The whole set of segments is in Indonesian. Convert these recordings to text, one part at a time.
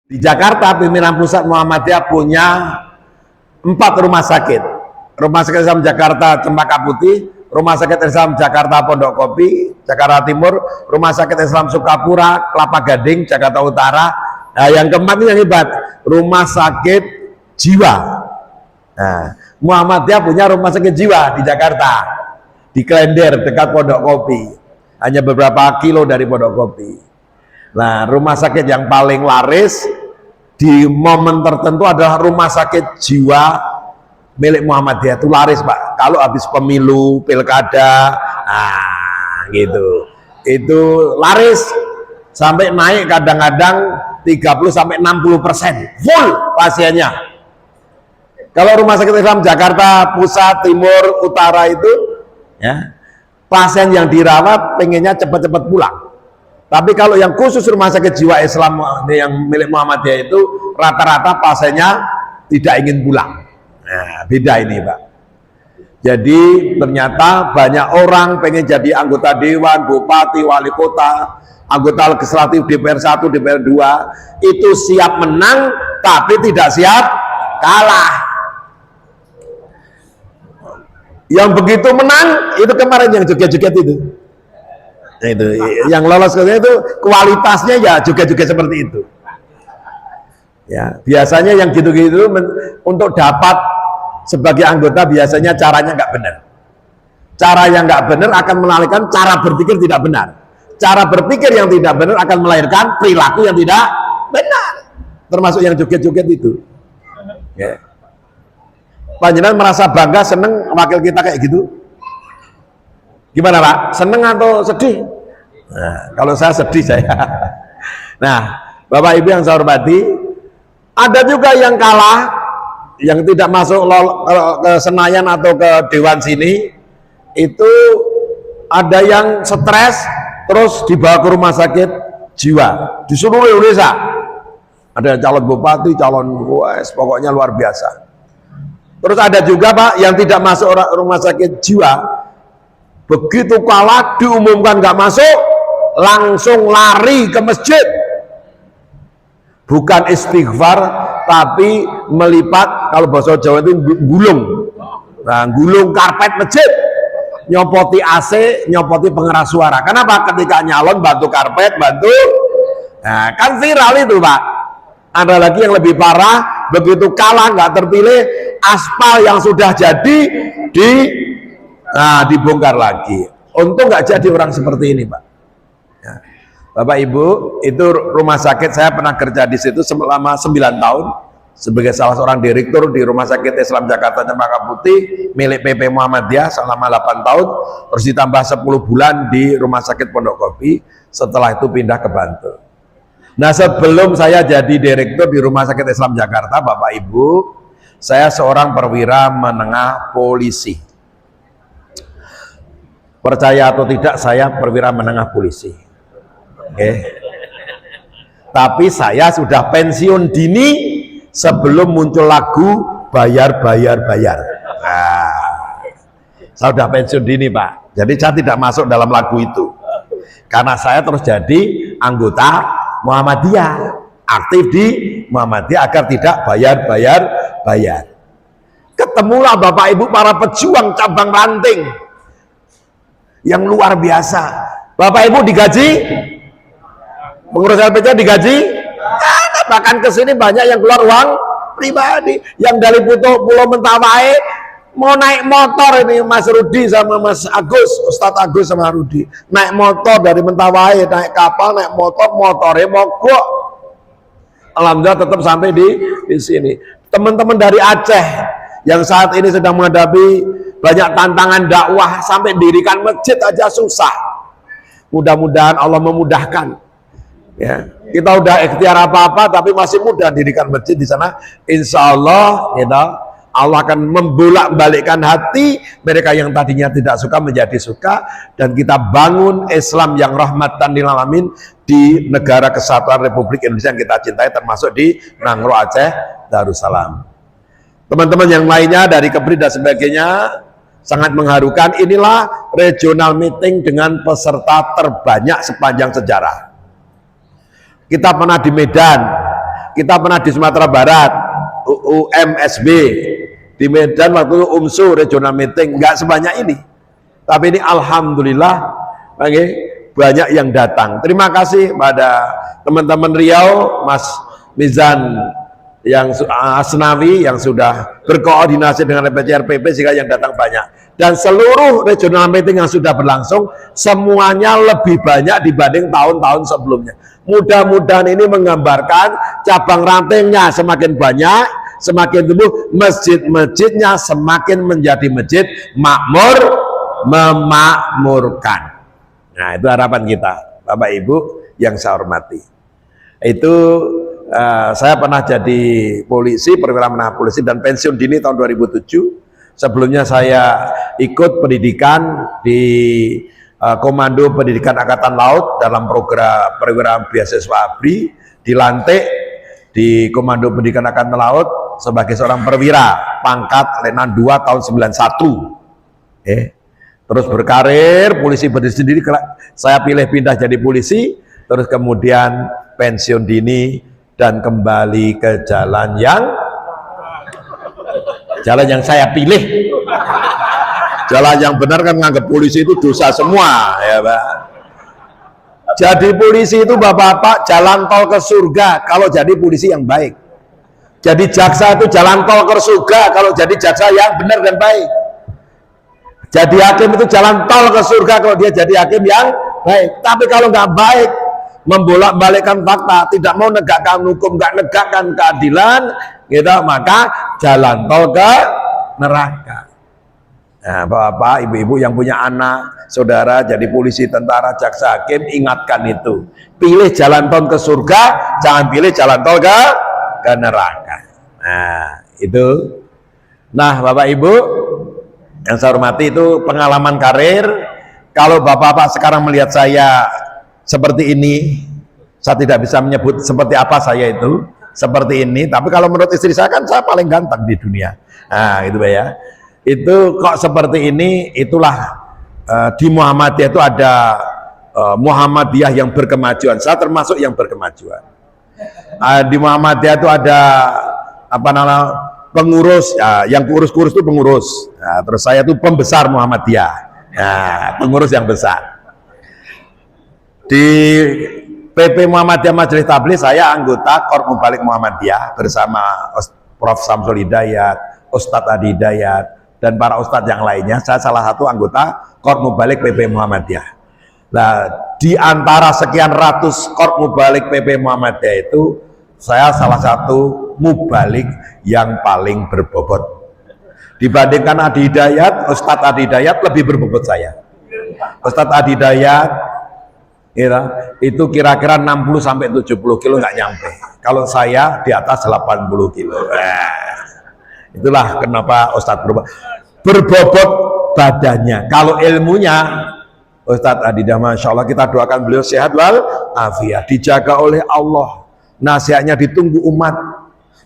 Di Jakarta, pimpinan pusat Muhammadiyah punya 4 rumah sakit. Rumah sakit Islam Jakarta Cempaka Putih, Rumah sakit Islam Jakarta Pondok Kopi, Jakarta Timur, Rumah sakit Islam Sukapura, Kelapa Gading, Jakarta Utara. Nah, yang keempat ini yang hebat, rumah sakit jiwa. Nah, Muhammadiyah punya rumah sakit jiwa di Jakarta, di Klender dekat Pondok Kopi, hanya beberapa kilo dari Pondok Kopi. Nah, rumah sakit yang paling laris di momen tertentu adalah rumah sakit jiwa milik Muhammadiyah. Itu laris, Pak, kalau habis pemilu, pilkada, nah gitu, itu laris sampai naik kadang-kadang 30-60% full pasiennya. Kalau rumah sakit Islam Jakarta Pusat, Timur, Utara itu ya, pasien yang dirawat pengennya cepat-cepat pulang. Tapi kalau yang khusus rumah sakit jiwa Islam yang milik Muhammadiyah itu rata-rata pasiennya tidak ingin pulang. Nah, beda ini, Pak. Jadi ternyata banyak orang pengen jadi anggota dewan, bupati, wali kota, anggota legislatif DPR 1, DPR 2, itu siap menang tapi tidak siap kalah. Yang begitu menang itu kemarin yang joget-joget itu. Nah, itu yang lolos ke itu kualitasnya ya juga seperti itu. Ya, biasanya yang gitu-gitu untuk dapat sebagai anggota biasanya caranya nggak benar. Cara yang nggak benar akan melahirkan cara berpikir tidak benar. Cara berpikir yang tidak benar akan melahirkan perilaku yang tidak benar. Termasuk yang joget-joget itu. Ya. Panjenengan merasa bangga, seneng wakil kita kayak gitu? Gimana, Pak? Seneng atau sedih? Nah, kalau saya sedih saya. Nah, Bapak Ibu yang saya hormati, ada juga yang kalah, yang tidak masuk ke Senayan atau ke Dewan sini, itu ada yang stres, terus dibawa ke rumah sakit jiwa di seluruh Indonesia. Ada calon bupati, calon pokoknya luar biasa. Terus ada juga, Pak, yang tidak masuk rumah sakit jiwa, begitu kalah diumumkan nggak masuk, langsung lari ke masjid, bukan istighfar tapi melipat, kalau bahasa Jawa itu gulung. Nah, gulung karpet masjid, nyopoti AC, nyopoti pengeras suara. Kenapa? Ketika nyalon bantu karpet, bantu, nah kan viral itu, Pak. Ada lagi yang lebih parah, begitu kalah nggak terpilih, aspal yang sudah jadi dibongkar lagi. Untung nggak jadi orang seperti ini, Pak. Ya. Bapak Ibu, itu rumah sakit saya pernah kerja di situ selama 9 tahun sebagai salah seorang direktur di Rumah Sakit Islam Jakarta Cempaka Putih milik PP Muhammadiyah selama 8 tahun, terus ditambah 10 bulan di Rumah Sakit Pondok Kopi, setelah itu pindah ke Bantul. Nah, sebelum saya jadi direktur di Rumah Sakit Islam Jakarta, Bapak Ibu, saya seorang perwira menengah polisi. Percaya atau tidak, saya perwira menengah polisi. Oke. Tapi saya sudah pensiun dini sebelum muncul lagu bayar. Nah, saya sudah pensiun dini, Pak. Jadi saya tidak masuk dalam lagu itu. Karena saya terus jadi anggota Muhammadiyah, aktif di Muhammadiyah agar tidak bayar. Ketemulah Bapak Ibu para pejuang cabang ranting yang luar biasa. Bapak Ibu digaji, pengurus LPC digaji, bahkan kesini banyak yang keluar uang pribadi. Yang dari Pulau Mentawai mau naik motor, ini Mas Rudi sama Mas Agus, Ustadz Agus sama Rudi, naik motor dari Mentawai, naik kapal, naik motornya mogok. Alhamdulillah tetap sampai di sini. Teman-teman dari Aceh yang saat ini sedang menghadapi banyak tantangan dakwah, sampai dirikan masjid aja susah. Mudah-mudahan Allah memudahkan. Ya, kita udah ikhtiar apa-apa tapi masih mudah dirikan masjid di sana. Insya Allah, Allah akan membolak-balikkan hati mereka yang tadinya tidak suka menjadi suka, dan kita bangun Islam yang rahmatan lil alamin di negara kesatuan Republik Indonesia yang kita cintai, termasuk di Nangro Aceh Darussalam. Teman-teman yang lainnya dari Kepri dan sebagainya, sangat mengharukan. Inilah regional meeting dengan peserta terbanyak sepanjang sejarah. Kita pernah di Medan, kita pernah di Sumatera Barat, UMSB, di Medan waktu itu UMSU regional meeting, nggak sebanyak ini. Tapi ini alhamdulillah banyak yang datang. Terima kasih pada teman-teman Riau, Mas Mizan yang Asnawi yang sudah berkoordinasi dengan PCRPP sehingga yang datang banyak. Dan seluruh regional meeting yang sudah berlangsung semuanya lebih banyak dibanding tahun-tahun sebelumnya. Mudah-mudahan ini menggambarkan cabang rantingnya semakin banyak, semakin tumbuh, masjid-masjidnya semakin menjadi masjid makmur, memakmurkan. Nah, itu harapan kita, Bapak Ibu yang saya hormati. Itu saya pernah jadi polisi, perwira menengah polisi dan pensiun dini tahun 2007. Sebelumnya saya ikut pendidikan di Komando Pendidikan Angkatan Laut dalam program perwira beasiswa ABRI, dilantik di Komando Pendidikan Angkatan Laut sebagai seorang perwira pangkat Letnan 2 tahun 91. Terus berkarir polisi berdiri sendiri, saya pilih pindah jadi polisi, terus kemudian pensiun dini dan kembali ke jalan yang saya pilih. Jalan yang benar kan nganggap polisi itu dosa semua, ya Pak. Jadi polisi itu Bapak-bapak jalan tol ke surga kalau jadi polisi yang baik. Jadi jaksa itu jalan tol ke surga kalau jadi jaksa yang benar dan baik. Jadi hakim itu jalan tol ke surga kalau dia jadi hakim yang baik. Tapi kalau nggak baik, membolak-balikkan fakta, tidak mau negakkan hukum, nggak negakkan keadilan, gitu, maka jalan tol ke neraka. Nah, Bapak, Ibu-ibu yang punya anak, saudara jadi polisi, tentara, jaksa, hakim, ingatkan itu. Pilih jalan tol ke surga, jangan pilih jalan tol ke neraka. Nah, itu. Nah, Bapak Ibu yang saya hormati, itu pengalaman karir. Kalau Bapak-bapak sekarang melihat saya seperti ini, saya tidak bisa menyebut seperti apa saya itu, seperti ini, tapi kalau menurut istri saya kan saya paling ganteng di dunia. Nah, gitu ya. Itu kok seperti ini, itulah di Muhammadiyah itu ada Muhammadiyah yang berkemajuan. Saya termasuk yang berkemajuan. Di Muhammadiyah itu ada apa namanya pengurus, yang kurus-kurus itu pengurus. Nah, terus saya itu pembesar Muhammadiyah. Nah, pengurus yang besar. Di PP Muhammadiyah Majelis Tabligh saya anggota Korps Mubalik Muhammadiyah bersama Prof. Samsul Hidayat, Ustadz Adi Hidayat, dan para ustadz yang lainnya. Saya salah satu anggota Korps Mubalik PP Muhammadiyah. Nah, di antara sekian ratus Korps Mubalik PP Muhammadiyah itu, saya salah satu mubalik yang paling berbobot. Dibandingkan Adi Hidayat, Ustadz Adi Hidayat lebih berbobot saya. Ustadz Adi Hidayat itu kira-kira 60-70 kilo nggak nyampe. Kalau saya di atas 80 kilo. Itulah kenapa Ustadz berbobot badannya. Kalau ilmunya, Ustadz Adi Hidayat, Masya Allah, kita doakan beliau sehat wal afiat, dijaga oleh Allah, nasihatnya ditunggu umat.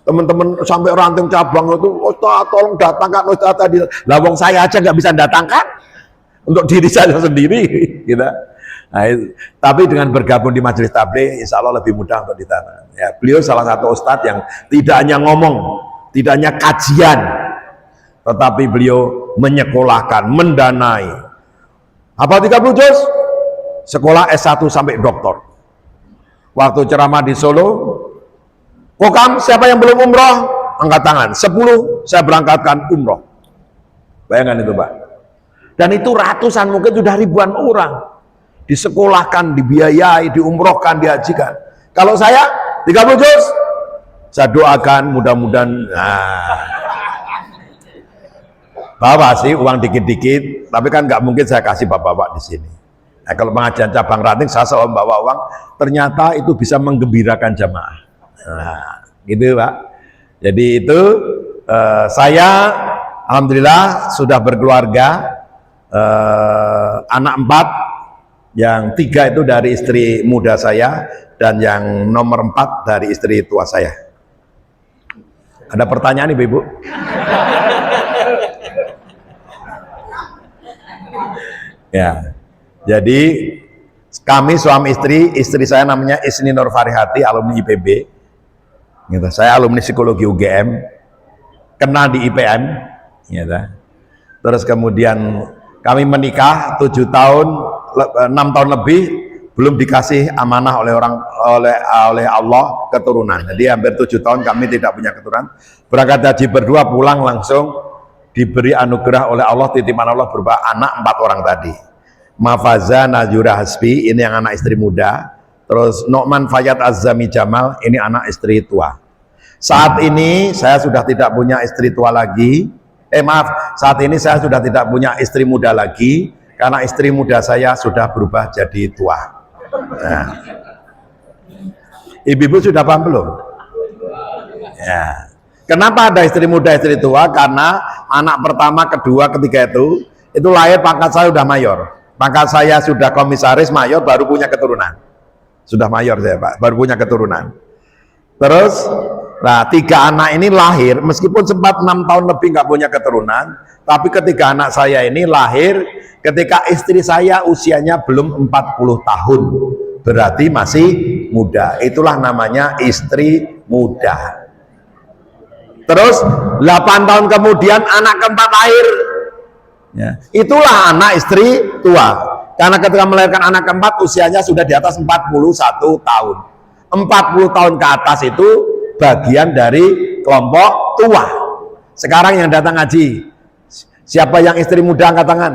Teman-teman sampai ranting cabang itu, Ustadz tolong datangkan Ustadz Adi. Lah wong saya aja nggak bisa datangkan untuk diri saya sendiri, gitu. Nah, tapi dengan bergabung di Majelis Tabligh, insya Allah lebih mudah untuk ditanam. Ya, beliau salah satu ustadz yang tidak hanya ngomong, tidak hanya kajian, tetapi beliau menyekolahkan, mendanai. Apa 30 juz? Sekolah S1 sampai doktor. Waktu ceramah di Solo, Kokam, siapa yang belum umroh? Angkat tangan. 10 saya berangkatkan umroh. Bayangkan itu, Pak. Dan itu ratusan, mungkin sudah ribuan orang. Disekolahkan, dibiayai, diumrohkan, dihajikan. Kalau saya 30 juz, saya doakan mudah-mudahan bawa sih uang dikit-dikit, tapi kan nggak mungkin saya kasih bapak-bapak di sini. Nah, kalau pengajian cabang ranting saya selalu bawa uang, ternyata itu bisa menggembirakan jamaah. Nah, gitu Pak. Jadi itu saya alhamdulillah sudah berkeluarga, anak 4. Yang 3 itu dari istri muda saya, dan yang nomor 4 dari istri tua saya. Ada pertanyaan Ibu-ibu? Ya, jadi kami suami istri saya namanya Isni Nur Farihati, alumni IPB. Gitu. Saya alumni psikologi UGM, kena di IPM, gitu. Terus kemudian kami menikah 7 tahun, 6 tahun lebih belum dikasih amanah oleh Allah keturunan. Jadi hampir 7 tahun kami tidak punya keturunan. Berangkat haji berdua, pulang langsung diberi anugerah oleh Allah, titipan Allah berupa anak 4 orang tadi. Mafaza Najura Hasbi, ini yang anak istri muda. Terus Nu'man Fayyad Azami Jamal, ini anak istri tua. Saat ini saya sudah tidak punya istri tua lagi. Saat ini saya sudah tidak punya istri muda lagi, karena istri muda saya sudah berubah jadi tua. Nah. Ibu-ibu sudah paham belum? Ya. Kenapa ada istri muda, istri tua? Karena anak pertama, kedua, ketiga itu lahir pangkat saya sudah mayor. Pangkat saya sudah komisaris mayor, baru punya keturunan. Sudah mayor saya Pak, baru punya keturunan. Terus, nah 3 anak ini lahir, meskipun sempat 6 tahun lebih nggak punya keturunan, tapi ketiga anak saya ini lahir ketika istri saya usianya belum 40 tahun. Berarti masih muda. Itulah namanya istri muda. Terus 8 tahun kemudian anak keempat lahir. Ya. Itulah anak istri tua. Karena ketika melahirkan anak keempat usianya sudah di atas 41 tahun. 40 tahun ke atas itu bagian dari kelompok tua. Sekarang yang datang ngaji, siapa yang istri muda angkat tangan?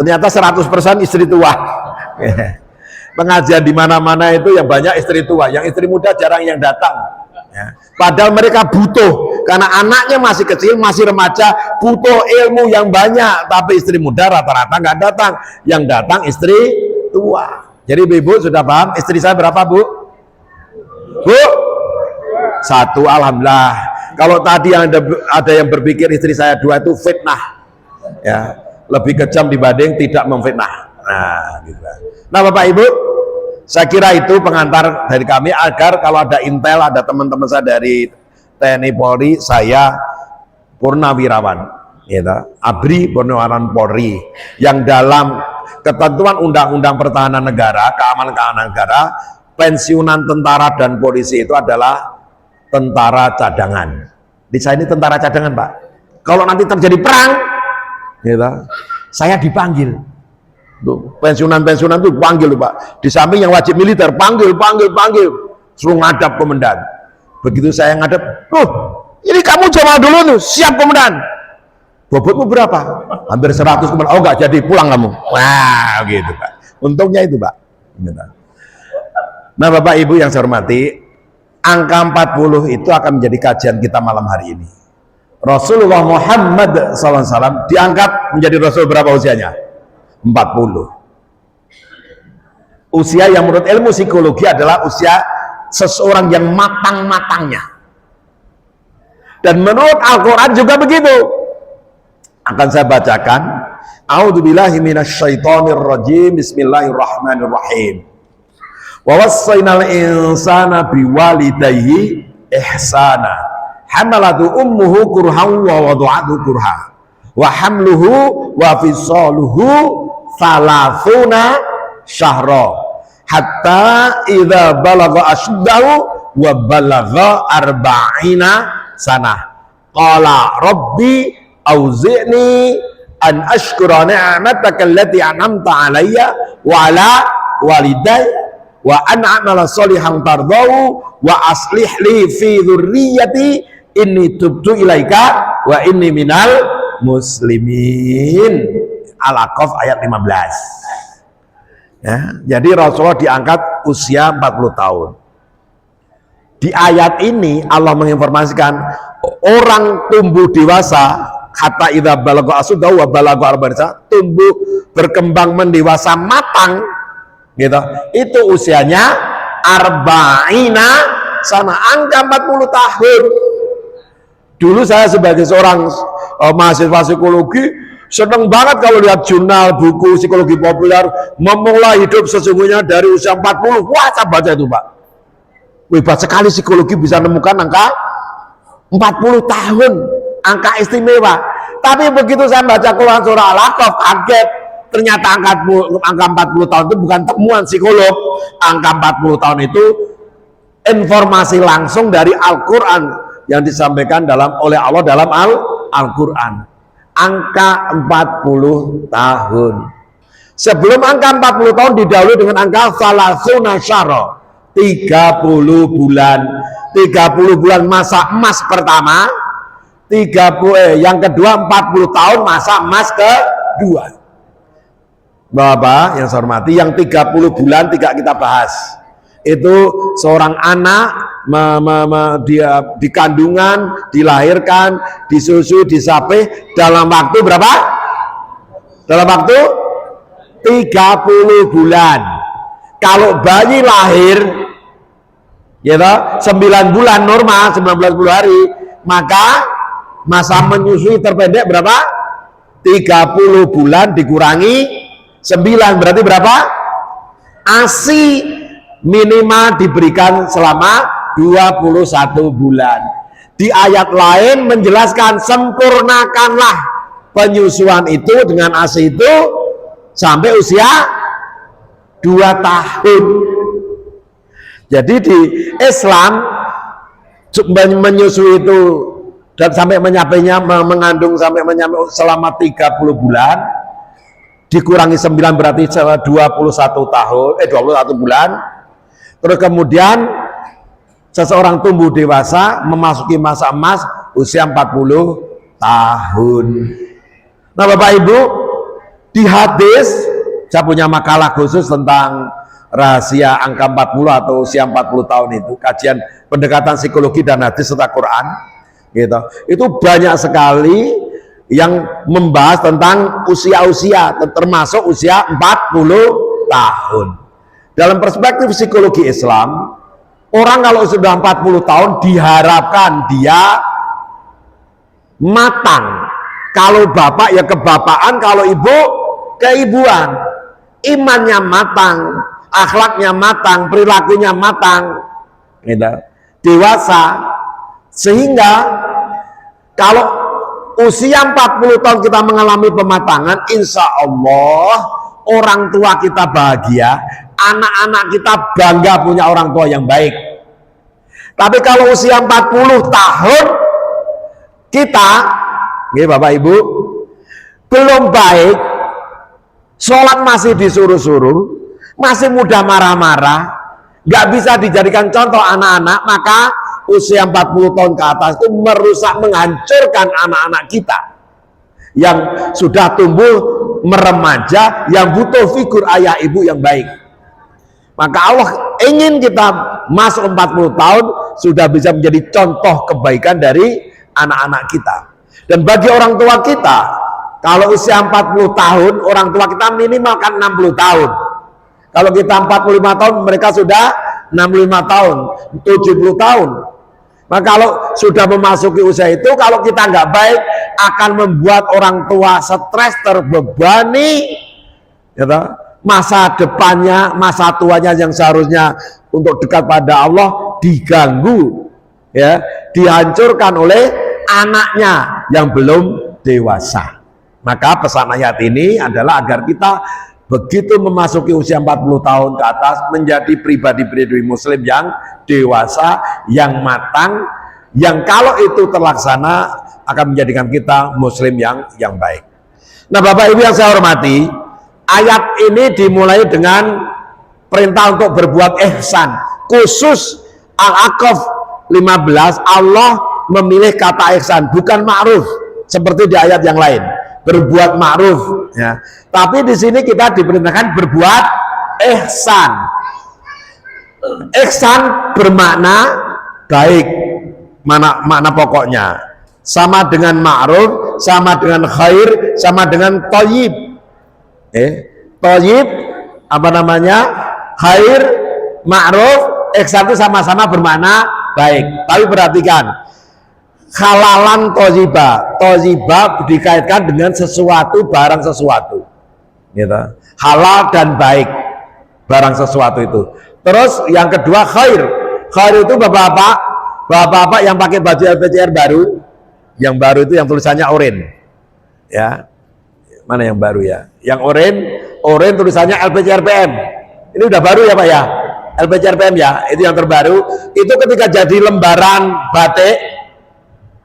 Ternyata 100% istri tua. Pengajian di mana-mana itu yang banyak istri tua, yang istri muda jarang yang datang. Ya. Padahal mereka butuh, karena anaknya masih kecil, masih remaja, butuh ilmu yang banyak, tapi istri muda rata-rata nggak datang, yang datang istri tua. Jadi ibu sudah paham, istri saya berapa Bu? Bu? 1, alhamdulillah. Kalau tadi ada yang berpikir istri saya 2 itu fitnah, ya lebih kejam dibanding tidak memfitnah. Nah, gitu. Nah Bapak Ibu, saya kira itu pengantar dari kami agar kalau ada intel, ada teman-teman saya dari TNI Polri, saya purnawirawan, gitu. ABRI Purnawirawan Polri, yang dalam ketentuan Undang-Undang Pertahanan Negara, Keamanan Negara, pensiunan tentara dan polisi itu adalah tentara cadangan. Di saya ini tentara cadangan Pak. Kalau nanti terjadi perang, gitu, saya dipanggil. Pensiunan itu panggil Pak. Di samping yang wajib militer panggil, suruh ngadap komandan. Begitu saya ngadap, ini kamu jawab dulu tuh, siap komandan. Bobotmu berapa? Hampir 100 komandan. Oh nggak jadi, pulang kamu. Wah gitu Pak. Untungnya itu Pak. Nah Bapak Ibu yang saya hormati, angka 40 itu akan menjadi kajian kita malam hari ini. Rasulullah Muhammad SAW diangkat menjadi Rasul berapa usianya? 40. Usia yang menurut ilmu psikologi adalah usia seseorang yang matang-matangnya. Dan menurut Al-Quran juga begitu. Akan saya bacakan. A'udzubillahi minasyaitonirrajim. Bismillahirrahmanirrahim. Wa wassaynal insana biwalidayhi ihsana. Hamalatu ummuhu kurhan wa wadu'atu kurha. Wa hamluhu wa fisaluhu salasuna syahra hatta idza balagha ashdahu wa balagha arba'ina sanah qala rabbi auzi'ni an ashkura ni'mataka allati an'amta alayya wa ala walidayya wa an a'mala shalihan tardahu wa aslih li fi dzurriyyati inni tubtu ilaika wa inni minal muslimin. Al-Aqaf ayat 15. Ya, jadi Rasulullah diangkat usia 40 tahun. Di ayat ini Allah menginformasikan orang tumbuh dewasa hatta idza balagha asuddahu wa balagha arba'ina, tumbuh berkembang mendewasa matang gitu. Itu usianya arba'ina sana, angka 40 tahun. Dulu saya sebagai seorang mahasiswa psikologi seneng banget kalau lihat jurnal buku psikologi populer memulai hidup sesungguhnya dari usia 40. Wah, saya baca itu Pak. Hebat sekali psikologi bisa menemukan angka 40 tahun, angka istimewa. Tapi begitu saya baca Quran surah Al-Aqaf, kaget. Ternyata angka 40 tahun itu bukan temuan psikolog. Angka 40 tahun itu informasi langsung dari Al-Quran yang disampaikan oleh Allah dalam Al-Quran. Angka 40 tahun. Sebelum angka 40 tahun didahului dengan angka salasuna syara, 30 bulan. 30 bulan masa emas pertama, yang kedua 40 tahun masa emas kedua. Bapak yang saya hormati, yang 30 bulan tidak kita bahas. Itu seorang anak dia di kandungan, dilahirkan, disusui, disapih dalam waktu berapa? Dalam waktu 30 bulan. Kalau bayi lahir ya toh, 9 bulan normal, 19 hari, maka masa menyusui terpendek berapa? 30 bulan dikurangi 9 berarti berapa? ASI minimal diberikan selama 21 bulan. Di ayat lain menjelaskan sempurnakanlah penyusuan itu dengan ASI itu sampai usia 2 tahun. Jadi di Islam menyusui itu dan sampai mengandung sampai menyampai selama 30 bulan dikurangi 9 berarti 21 bulan. Terus kemudian seseorang tumbuh dewasa memasuki masa emas usia 40 tahun. Nah Bapak Ibu, di hadis saya punya makalah khusus tentang rahasia angka 40 atau usia 40 tahun itu, kajian pendekatan psikologi dan hadis serta Quran gitu. Itu banyak sekali yang membahas tentang usia-usia, termasuk usia 40 tahun. Dalam perspektif psikologi Islam, orang kalau sudah 40 tahun diharapkan dia matang. Kalau bapak ya kebapaan, kalau ibu keibuan. Imannya matang, akhlaknya matang, perilakunya matang, gitu. Dewasa. Sehingga kalau usia 40 tahun kita mengalami pematangan, insya Allah orang tua kita bahagia, anak-anak kita bangga punya orang tua yang baik. Tapi kalau usia 40 tahun kita, ya Bapak Ibu, belum baik, sholat masih disuruh-suruh, masih mudah marah-marah, nggak bisa dijadikan contoh anak-anak, maka usia 40 tahun ke atas itu merusak, menghancurkan anak-anak kita yang sudah tumbuh meremaja, yang butuh figur ayah ibu yang baik. Maka Allah ingin kita masuk 40 tahun sudah bisa menjadi contoh kebaikan dari anak-anak kita. Dan bagi orang tua kita, kalau usia 40 tahun, orang tua kita minimal kan 60 tahun. Kalau kita 45 tahun, mereka sudah 65 tahun, 70 tahun. Maka kalau sudah memasuki usia itu, kalau kita nggak baik, akan membuat orang tua stres, terbebani, ya, masa depannya, masa tuanya yang seharusnya untuk dekat pada Allah diganggu, ya, dihancurkan oleh anaknya yang belum dewasa. Maka pesan ayat ini adalah agar kita begitu memasuki usia 40 tahun ke atas menjadi pribadi-pribadi muslim yang dewasa, yang matang, yang kalau itu terlaksana akan menjadikan kita muslim yang baik. Nah Bapak Ibu yang saya hormati, ayat ini dimulai dengan perintah untuk berbuat ihsan. Khusus Al-Aqaf 15 Allah memilih kata ihsan, bukan ma'ruf seperti di ayat yang lain. Berbuat ma'ruf, ya. Tapi di sini kita diperintahkan berbuat ihsan. Ihsan bermakna baik, makna pokoknya. Sama dengan ma'ruf, sama dengan khair, sama dengan thayyib. Thayyib apa namanya? Khair, ma'ruf, ihsan itu sama-sama bermakna baik. Tapi perhatikan, halalan toziba dikaitkan dengan sesuatu, barang sesuatu, gitu. Halal dan baik barang sesuatu itu. Terus yang kedua khair itu bapak-bapak yang pakai baju LPCR baru, yang baru itu yang tulisannya oren, ya, mana yang baru ya, yang oren tulisannya LPCR PM, ini udah baru ya Pak ya, LPC RPM ya, itu yang terbaru. Itu ketika jadi lembaran batik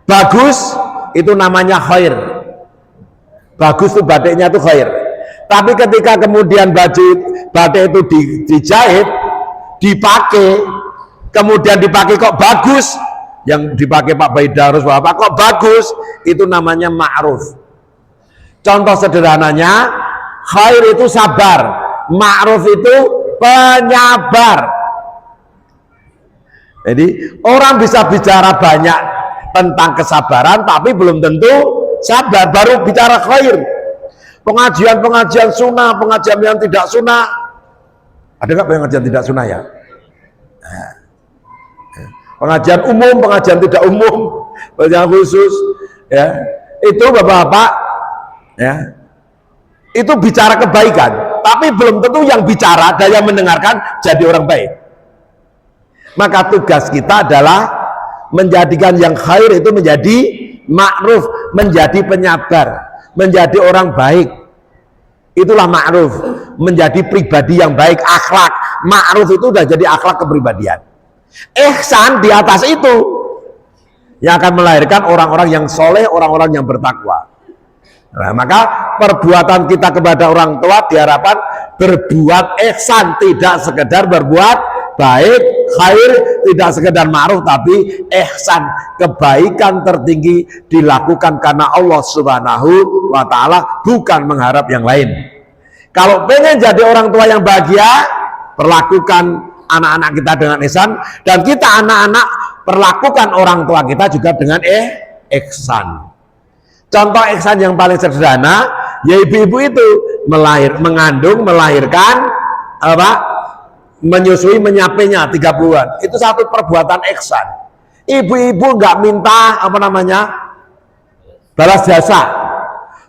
bagus, itu namanya khair. Bagus tuh batiknya tuh khair. Tapi ketika kemudian baju batik itu dijahit, dipakai, kemudian dipakai kok bagus, yang dipakai Pak Baidarus Bapak kok bagus, itu namanya ma'ruf. Contoh sederhananya, khair itu sabar, ma'ruf itu penyabar. Jadi orang bisa bicara banyak tentang kesabaran, tapi belum tentu sabar. Baru bicara khair. Pengajian sunnah, pengajian yang tidak sunnah. Ada nggak pengajian tidak sunnah ya? Pengajian umum, pengajian tidak umum, pengajian khusus, ya. Itu bapak-bapak, ya. Itu bicara kebaikan, tapi belum tentu yang bicara dan yang mendengarkan jadi orang baik. Maka tugas kita adalah menjadikan yang khair itu menjadi ma'ruf, menjadi penyabar, menjadi orang baik. Itulah ma'ruf, menjadi pribadi yang baik, akhlak. Ma'ruf itu udah jadi akhlak kepribadian. Ihsan di atas itu yang akan melahirkan orang-orang yang soleh, orang-orang yang bertakwa. Nah, maka perbuatan kita kepada orang tua diharapkan berbuat ihsan, tidak sekedar berbuat baik, khair, tidak sekedar ma'ruf, tapi ihsan, kebaikan tertinggi dilakukan karena Allah Subhanahu wa ta'ala, bukan mengharap yang lain. Kalau pengen jadi orang tua yang bahagia, perlakukan anak-anak kita dengan ihsan, dan kita anak-anak perlakukan orang tua kita juga dengan ihsan. Contoh ihsan yang paling sederhana, ya ibu-ibu itu mengandung, melahirkan, menyusui, menyapinya 30-an. Itu satu perbuatan ihsan. Ibu-ibu nggak minta balas jasa.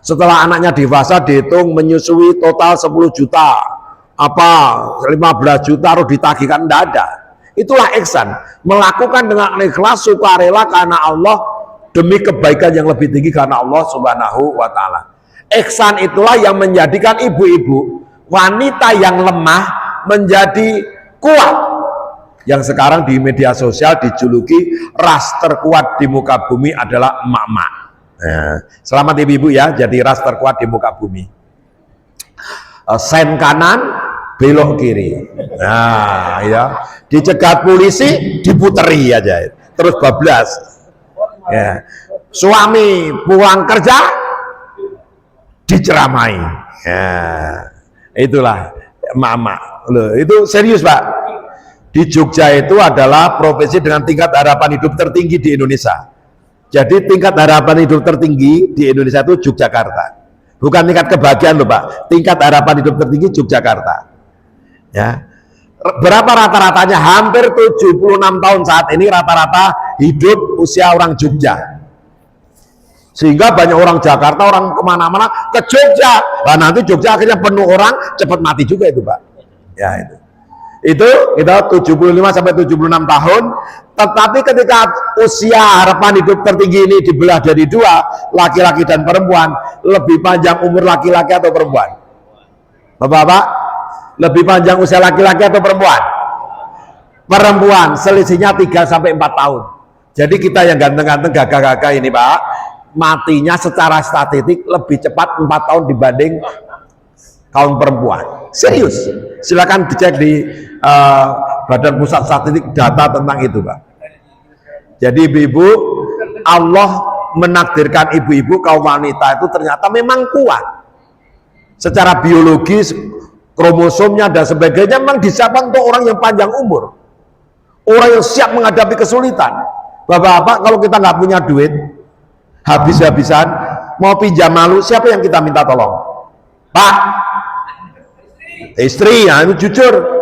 Setelah anaknya dewasa dihitung menyusui total 10 juta, 15 juta harus ditagihkan, tidak ada. Itulah ihsan, melakukan dengan ikhlas, sukarela karena Allah, demi kebaikan yang lebih tinggi karena Allah Subhanahu wa ta'ala. Ihsan itulah yang menjadikan ibu-ibu, wanita yang lemah menjadi kuat, yang sekarang di media sosial dijuluki ras terkuat di muka bumi adalah emak-emak. Selamat ibu-ibu ya, jadi ras terkuat di muka bumi. Sen kanan, belok kiri. Nah, ya, dicegat polisi, diputeri aja, terus bablas. Ya. Suami pulang kerja diceramai. Ya. Itulah emak-emak. Loh, itu serius Pak. Di Jogja itu adalah provinsi dengan tingkat harapan hidup tertinggi di Indonesia. Jadi tingkat harapan hidup tertinggi di Indonesia itu Yogyakarta. Bukan tingkat kebahagiaan loh Pak. Tingkat harapan hidup tertinggi Yogyakarta. Ya. Berapa rata-ratanya? Hampir 76 tahun saat ini rata-rata hidup usia orang Jogja. Sehingga banyak orang Jakarta, orang kemana-mana ke Jogja. Nah, nanti Jogja akhirnya penuh orang, cepat mati juga itu Pak. Ya itu kita 75 sampai 76 tahun. Tetapi ketika usia harapan hidup tertinggi ini dibelah dari dua, laki-laki dan perempuan, lebih panjang umur laki-laki atau perempuan? Bapak-bapak, lebih panjang usia laki-laki atau perempuan? Perempuan, selisihnya 3 sampai 4 tahun. Jadi kita yang ganteng-ganteng gagah-gagah ini Pak, matinya secara statistik lebih cepat 4 tahun dibanding kaum perempuan. Serius, silakan dicek di Badan Pusat Statistik data tentang itu Pak. Jadi ibu-ibu, Allah menakdirkan ibu-ibu kaum wanita itu ternyata memang kuat secara biologis, kromosomnya dan sebagainya memang disiapkan untuk orang yang panjang umur, orang yang siap menghadapi kesulitan. Bapak-bapak, kalau kita nggak punya duit, habis-habisan mau pinjam malu, siapa yang kita minta tolong? Pak, istri, ya itu jujur.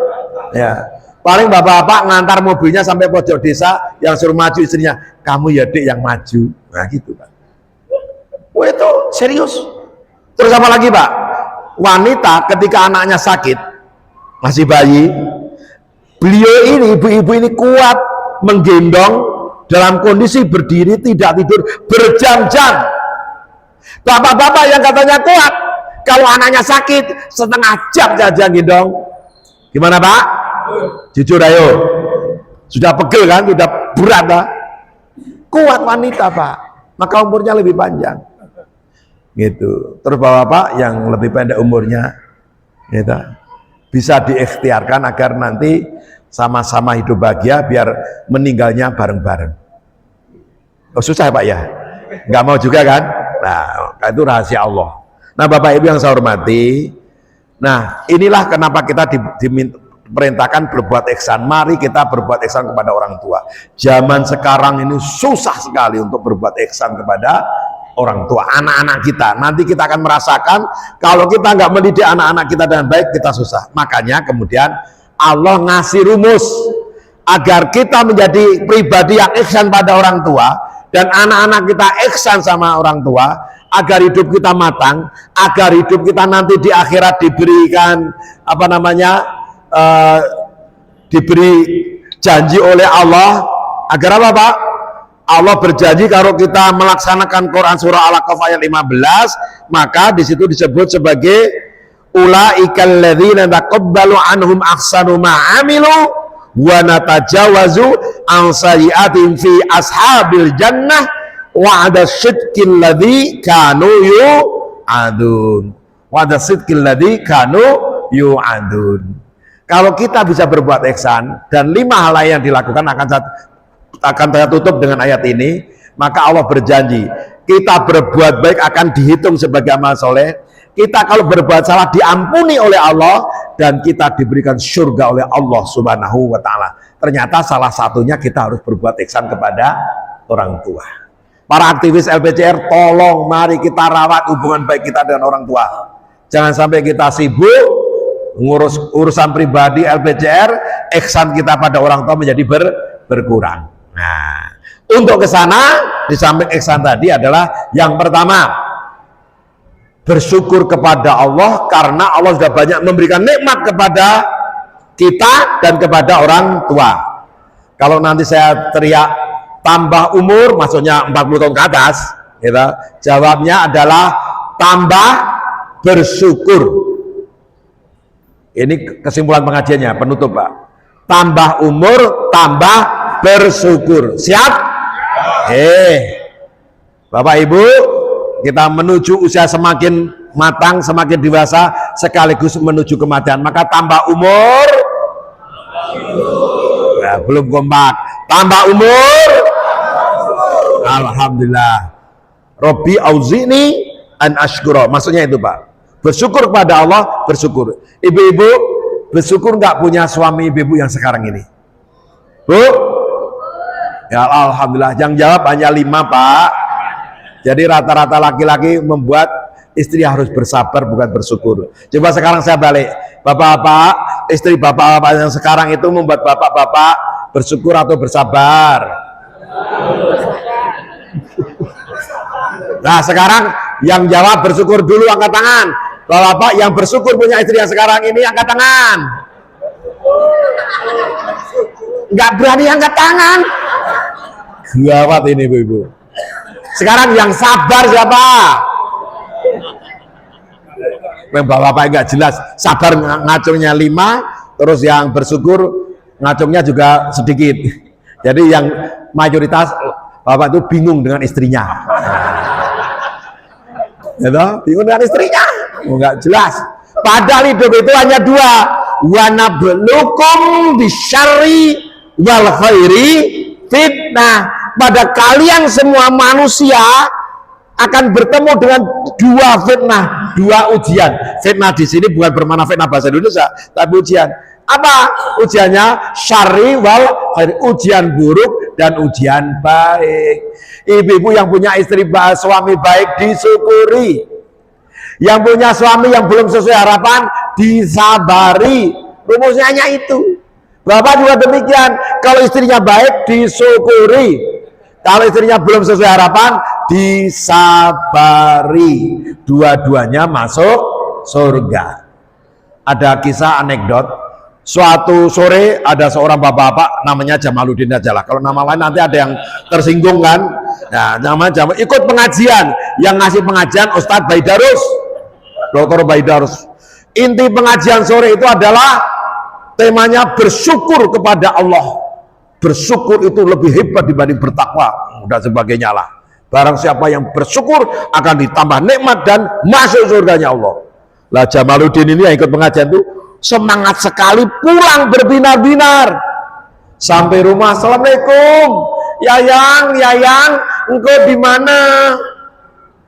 Ya, paling bapak-bapak ngantar mobilnya sampai pojok desa, yang suruh maju istrinya, kamu ya dek yang maju. Nah gitu Pak. Oh itu serius. Terus apa lagi Pak? Wanita ketika anaknya sakit, masih bayi, beliau ini, ibu-ibu ini kuat menggendong dalam kondisi berdiri, tidak tidur berjam-jam. Bapak-bapak yang katanya kuat, kalau anaknya sakit setengah jam saja gendong, gimana Pak? Jujur ayo. Sudah pegel kan, sudah berat Pak. Kuat wanita Pak, maka umurnya lebih panjang. Gitu. Terus bapak-bapak yang lebih pendek umurnya, gitu, bisa diikhtiarkan agar nanti sama-sama hidup bahagia biar meninggalnya bareng-bareng. Oh susah ya Pak ya? Nggak mau juga kan? Nah itu rahasia Allah. Nah Bapak Ibu yang saya hormati, nah inilah kenapa kita diperintahkan berbuat ihsan. Mari kita berbuat ihsan kepada orang tua. Zaman sekarang ini susah sekali untuk berbuat ihsan kepada orang tua, anak-anak kita. Nanti kita akan merasakan kalau kita nggak mendidik anak-anak kita dengan baik, kita susah. Makanya kemudian Allah ngasih rumus agar kita menjadi pribadi yang ihsan pada orang tua dan anak-anak kita ihsan sama orang tua, agar hidup kita matang, agar hidup kita nanti di akhirat diberikan apa namanya, diberi janji oleh Allah. Agar apa Pak? Allah berjanji kalau kita melaksanakan Quran surah Al-A'raf ayat 15, maka di situ disebut sebagai ulaikal ladzina taqabbalu anhum ahsanu ma amilu wa natajawazu an sayyi'atihim fi ashabil jannah wa'ada sidqil ladzi kanu yu'adun. Wa'ada sidqil ladzi kanu yu'adun. Kalau kita bisa berbuat ihsan dan 5 hal lain yang dilakukan akan saya tutup dengan ayat ini, maka Allah berjanji kita berbuat baik akan dihitung sebagai amal soleh, kita kalau berbuat salah diampuni oleh Allah, dan kita diberikan surga oleh Allah subhanahu wa ta'ala. Ternyata salah satunya kita harus berbuat ihsan kepada orang tua. Para aktivis LPCR, tolong mari kita rawat hubungan baik kita dengan orang tua. Jangan sampai kita sibuk ngurus urusan pribadi LPCR, ihsan kita pada orang tua menjadi berkurang. Nah, untuk ke sana di samping ihsan tadi adalah yang pertama, bersyukur kepada Allah karena Allah sudah banyak memberikan nikmat kepada kita dan kepada orang tua. Kalau nanti saya teriak tambah umur, maksudnya 40 tahun ke atas, gitu, jawabnya adalah tambah bersyukur. Ini kesimpulan pengajiannya, penutup Pak. Tambah umur, tambah bersyukur. Siap? Bapak Ibu, kita menuju usia semakin matang, semakin dewasa, sekaligus menuju kematian. Maka tambah umur, ya, belum kompak. Tambah umur, alhamdulillah. Robbi auzini an ashkura. Maksudnya itu Pak, bersyukur kepada Allah, bersyukur. Ibu-ibu, bersyukur nggak punya suami ibu-ibu yang sekarang ini? Bu? Ya alhamdulillah. Yang jawab hanya 5 Pak. Jadi rata-rata laki-laki membuat istri harus bersabar, bukan bersyukur. Coba sekarang saya balik, bapak-bapak, istri bapak-bapak yang sekarang itu membuat bapak-bapak bersyukur atau bersabar? Nah sekarang yang jawab bersyukur dulu angkat tangan. Bapak-bapak yang bersyukur punya istri yang sekarang ini angkat tangan. Nggak berani angkat tangan. Gawat ini ibu-ibu. Sekarang yang sabar siapa? Bapak-bapak nggak jelas. Sabar ngacungnya 5, terus yang bersyukur ngacungnya juga sedikit. Jadi yang mayoritas bapak itu bingung dengan istrinya. Gitu? Bingung dengan istrinya. Nggak jelas. Padahal hidup itu hanya 2. Wa nabluukum bisyarri wal khairi fitnah. Pada kalian semua manusia akan bertemu dengan 2 fitnah, 2 ujian. Fitnah di sini bukan bermakna fitnah bahasa Indonesia, tapi ujian. Apa ujiannya? Syarri wal khairi, ujian buruk dan ujian baik. Ibu-ibu yang punya istri suami baik disyukuri. Yang punya suami yang belum sesuai harapan disabari. Rumusnya hanya itu. Bapak juga demikian. Kalau istrinya baik disyukuri. Kalau istrinya belum sesuai harapan disabari. Dua-duanya masuk surga. Ada kisah anekdot. Suatu sore ada seorang bapak-bapak namanya Jamaluddin aja lah. Kalau nama lain nanti ada yang tersinggung kan. Nah, namanya ikut pengajian. Yang ngasih pengajian Ustadz Baidarus, Dr. Baidarus. Inti pengajian sore itu adalah temanya bersyukur kepada Allah. Bersyukur itu lebih hebat dibanding bertakwa dan sebagainya lah. Barang siapa yang bersyukur akan ditambah nikmat dan masuk surganya Allah. Lah Jamaluddin ini yang ikut pengajian itu semangat sekali, pulang berbinar-binar. Sampai rumah, assalamualaikum, Yayang, engkau di mana?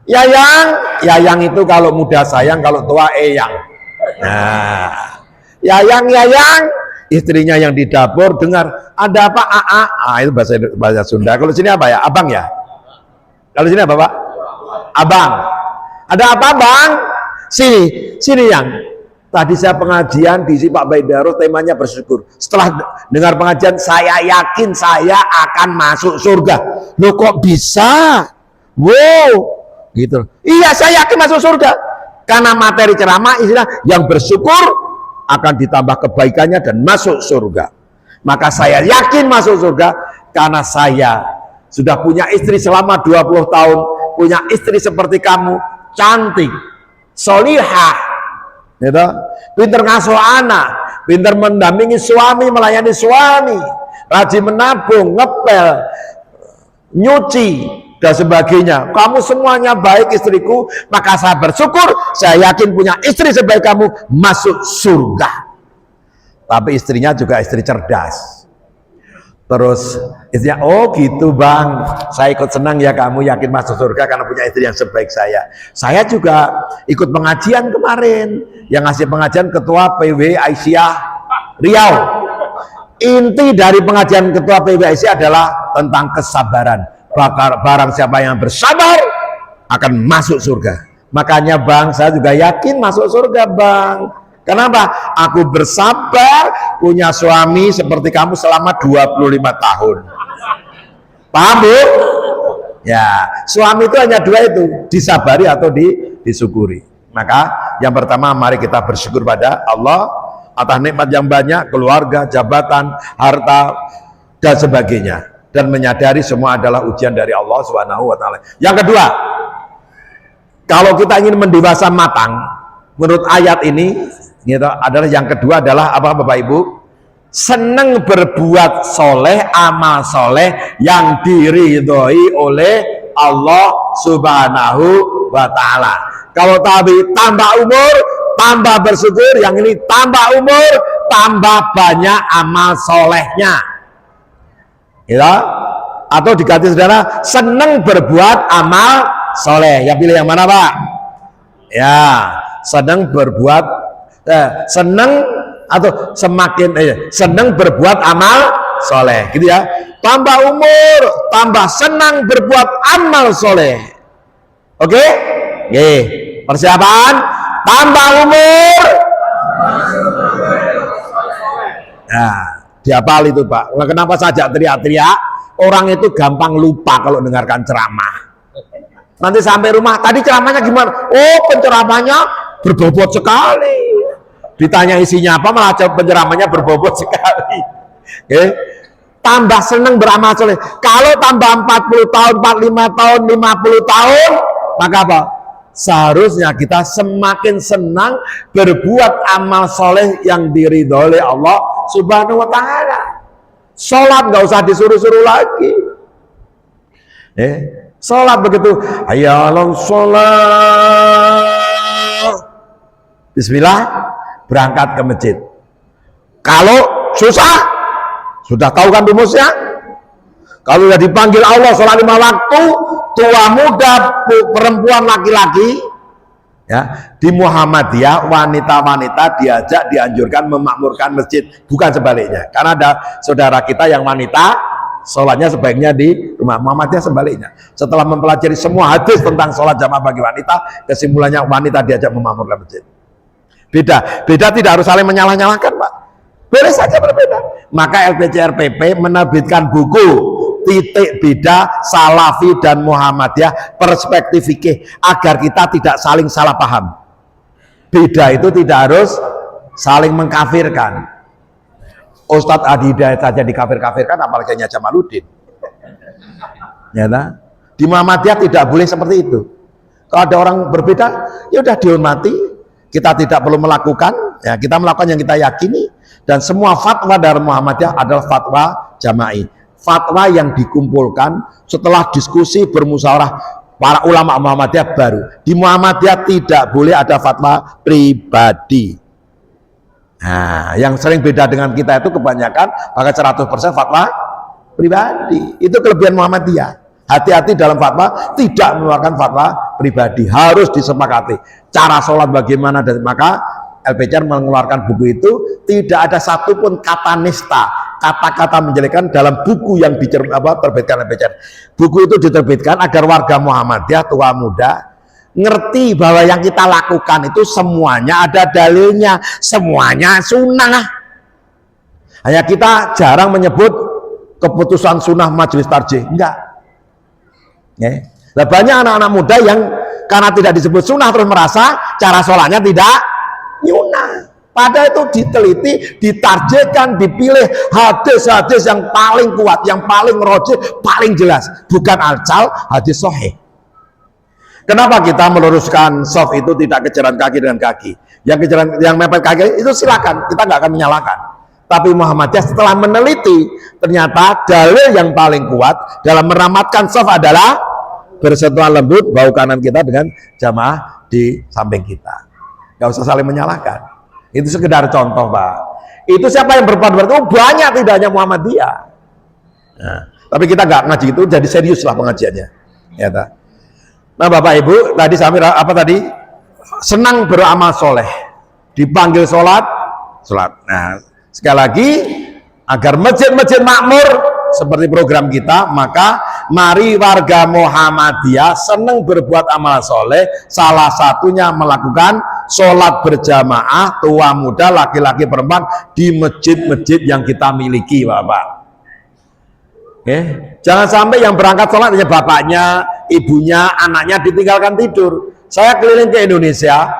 Yayang itu kalau muda sayang, kalau tua eyang. Nah, Yayang, istrinya yang di dapur dengar, ada apa? Itu bahasa Sunda. Kalau sini apa ya? Abang ya? Kalau sini apa, Pak? Abang. Ada apa, Bang? Sini yang. Tadi saya pengajian di Pak Baidaro, temanya bersyukur. Setelah dengar pengajian, saya yakin saya akan masuk surga. Loh kok bisa? Wow, gitu. Iya, saya yakin masuk surga. Karena materi ceramah istilah yang bersyukur akan ditambah kebaikannya dan masuk surga. Maka saya yakin masuk surga karena saya sudah punya istri selama 20 tahun, punya istri seperti kamu, cantik, solihah, gitu, pinter ngasuh anak, pinter mendampingi suami, melayani suami, rajin menabung, ngepel, nyuci dan sebagainya. Kamu semuanya baik istriku, maka saya bersyukur, saya yakin punya istri sebaik kamu masuk surga. Tapi istrinya juga istri cerdas. Terus istrinya, oh gitu Bang, saya ikut senang ya kamu yakin masuk surga karena punya istri yang sebaik saya. Saya juga ikut pengajian kemarin, yang ngasih pengajian ketua PW Aisyah Riau. Inti dari pengajian ketua PW Aisyah adalah tentang kesabaran. Barang siapa yang bersabar akan masuk surga. Makanya Bang, saya juga yakin masuk surga Bang. Kenapa? Aku bersabar punya suami seperti kamu selama 25 tahun. Paham Bu? Ya, suami itu hanya dua itu, disabari atau disyukuri. Maka yang pertama mari kita bersyukur pada Allah atas nikmat yang banyak, keluarga, jabatan, harta dan sebagainya, dan menyadari semua adalah ujian dari Allah Subhanahu wa taala. Yang kedua, kalau kita ingin mendewasa matang menurut ayat ini, gitu, adalah yang kedua adalah apa Bapak Ibu? Senang berbuat soleh, amal soleh yang diridhoi oleh Allah Subhanahu wa taala. Kalau tadi tambah umur, tambah bersyukur, yang ini tambah umur, tambah banyak amal solehnya. Gitu? Atau diganti saudara, senang berbuat amal soleh. Yang pilih yang mana Pak? Ya, senang berbuat senang atau semakin senang berbuat amal soleh, gitu ya. Tambah umur, tambah senang berbuat amal soleh. Oke? Persiapan, tambah umur. Nah, dihafal itu Pak. Kenapa saja teriak-teriak? Orang itu gampang lupa kalau dengarkan ceramah. Nanti sampai rumah, tadi ceramahnya gimana? Oh, penceramahnya berbobot sekali. Ditanya isinya apa, malah penceramahnya berbobot sekali. Tambah senang beramal soleh. Kalau tambah 40 tahun, 45 tahun, 50 tahun, maka apa? Seharusnya kita semakin senang berbuat amal soleh yang diridhoi oleh Allah Subhanahu wa taala. Sholat nggak usah disuruh-suruh lagi. Sholat begitu, hayalon sholat, bismillah, berangkat ke masjid. Kalau susah, sudah tahu kan rumusnya? Kalau sudah dipanggil Allah sholat 5 waktu, tua muda, perempuan, laki-laki, ya, di Muhammadiyah wanita-wanita diajak, dianjurkan memakmurkan masjid, bukan sebaliknya. Karena ada saudara kita yang wanita, sholatnya sebaiknya di rumah. Muhammadiyah sebaliknya. Setelah mempelajari semua hadis tentang sholat jamaah bagi wanita, kesimpulannya wanita diajak memakmurkan masjid. Beda tidak harus saling menyalah-nyalahkan Pak. Boleh saja berbeda. Maka LPCRPP menerbitkan buku Titik Beda Salafi dan Muhammadiyah Perspektif Fikih agar kita tidak saling salah paham. Beda itu tidak harus saling mengkafirkan. Ustadz Adi Hidayat saja dikafir-kafirkan, apalagi hanya Jamaluddin. Ya, nah? Di Muhammadiyah tidak boleh seperti itu. Kalau ada orang berbeda, ya udah dihormati. kita tidak perlu melakukan, ya kita melakukan yang kita yakini, dan semua fatwa dari Muhammadiyah adalah fatwa jama'i, fatwa yang dikumpulkan setelah diskusi bermusyawarah para ulama Muhammadiyah baru. Di Muhammadiyah tidak boleh ada fatwa pribadi. Nah, yang sering beda dengan kita itu kebanyakan bahkan 100% fatwa pribadi. Itu kelebihan Muhammadiyah. Hati-hati dalam fatwa, tidak mengeluarkan fatwa pribadi, harus disepakati. Cara sholat bagaimana, dan maka LPCR mengeluarkan buku itu, tidak ada satupun kata nista, kata-kata menjelekkan dalam buku yang diterbitkan LPCR. Buku itu diterbitkan agar warga Muhammadiyah tua muda ngerti bahwa yang kita lakukan itu semuanya ada dalilnya, semuanya sunnah. Hanya kita jarang menyebut keputusan sunnah majelis tarjih, enggak. Nah, banyak anak-anak muda yang karena tidak disebut sunnah terus merasa cara sholatnya tidak sunnah. Padahal itu diteliti, ditarjihkan, dipilih hadis-hadis yang paling kuat, yang paling rajih, paling jelas, bukan alcal hadis sahih. Kenapa kita meluruskan soft itu tidak kejaran kaki dengan kaki? Yang mepet kaki itu silakan, kita nggak akan menyalahkan. Tapi Muhammadiyah setelah meneliti, ternyata dalil yang paling kuat dalam meramatkan soft adalah bersentuhan lembut bau kanan kita dengan jamaah di samping kita. Gak usah saling menyalahkan. Itu sekedar contoh, Pak. Itu siapa yang berbuat itu banyak, tidak hanya Muhammadiyah. Nah, tapi kita nggak ngaji itu, jadi serius lah pengajiannya. Ya, nah, Bapak Ibu, tadi sampai apa tadi? Senang beramal soleh, dipanggil sholat. Nah, sekali lagi, agar masjid-masjid makmur seperti program kita, maka mari warga Muhammadiyah senang berbuat amal soleh, salah satunya melakukan sholat berjamaah tua muda, laki-laki perempuan di masjid-masjid yang kita miliki, Bapak. Jangan sampai yang berangkat sholat hanya bapaknya, ibunya, anaknya ditinggalkan tidur. Saya keliling ke Indonesia,